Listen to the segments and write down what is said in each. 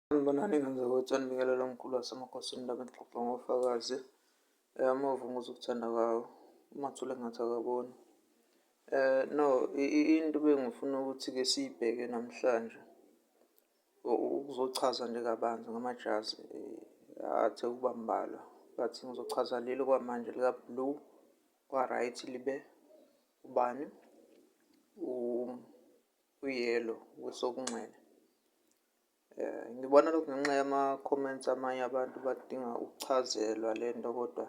Sanibonani ngenzeka Mbingelela omkhulu wasemakhosini ndaba enixoxa ngofakazi. Amava ngizokuthanda kwawo uMathule engathi akaboni. No, into bengifuna ukuthi-ke siyibheke namhlanje ukuzochaza nje kabanzi ngamajazi athe ukuba mbalwa. But ngizochaza leli kwamanje lika-blue, kwa-right libe ubani? U-yellow kwesokunxele. Ngibona lokhu ngenxa yama-comments amanye abantu badinga ukuchazelwa le nto kodwa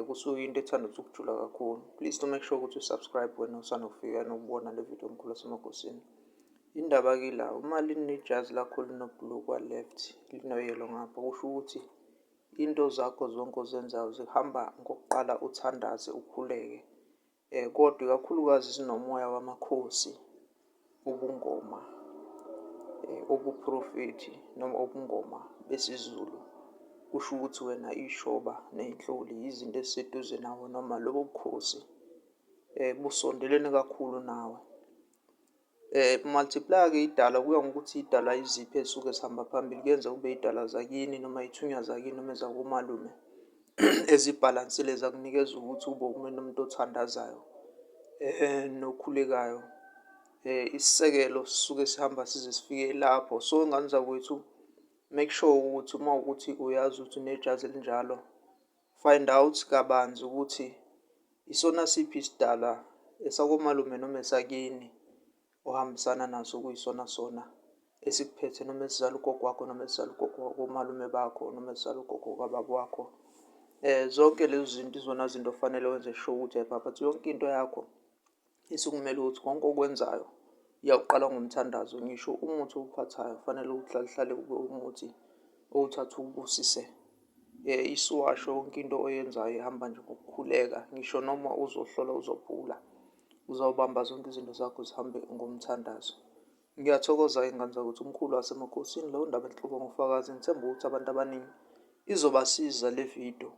kusuke into ethanda ukuthi ukujula kakhulu. Please to make sure ukuthi u-subscribe wena usanokufika nokubona le video omkhulu wasemakhosini. Indaba-ke la, uma linejazi lakho lino-blue kwa-left lino-yellow ngapha, kusho ukuthi into zakho zonke ozenzayo zihamba ngokuqala uthandaze ukhuleke. Kodwa ikakhulukazi sinomoya wamakhosi, ubungoma, obuprofethi noma ubungoma besiZulu. Kusho ukuthi wena ishoba ney'nhloli yizinto eziseduze nawe noma lobo bukhosi busondelene kakhulu nawe. Multiplier-ke idalwa kuya ngokuthi idalwa yiziphi ezisuke zihamba phambili. Kuyenzeka kube idalwa zakini noma ithunywa zakini noma ezakomalume ezibhalansile zakunikeza ukuthi ube umuntu othandazayo nokhulekayo. Isisekelo sisuke sihamba size sifike lapho. So ngani zakwethu, make sure ukuthi uma ukuthi uyazi ukuthi unejazi elinjalo, find out kabanzi ukuthi isona siphi isidalwa esakomalume noma esakini ohambisana naso kuyisona sona esikuphethe, noma esizala ugogo wakho noma esizala ugogo wakomalume bakho noma esizala ugogo kababa wakho. Zonke lezi zinto izona zinto ofanele wenze sure ukuthi but yonke into yakho isukumele ukuthi konke okwenzayo iyawuqala ngomthandazo. Ngisho umuthi owuphathayo kufanele uhlale kube umuthi owuthatha uwubusise. Isiwasho yonke into oyenzayo ihamba nje ngokukhuleka. Ngisho noma uzohlola uzopula, uzawubamba zonke izinto zakho zihambe ngomthandazo. Ngiyathokoza ingane zakuthi umkhulu wasemakhosini lo ndaba enhloko ngofakazi. Ngithemba ukuthi abantu abaningi izobasiza le video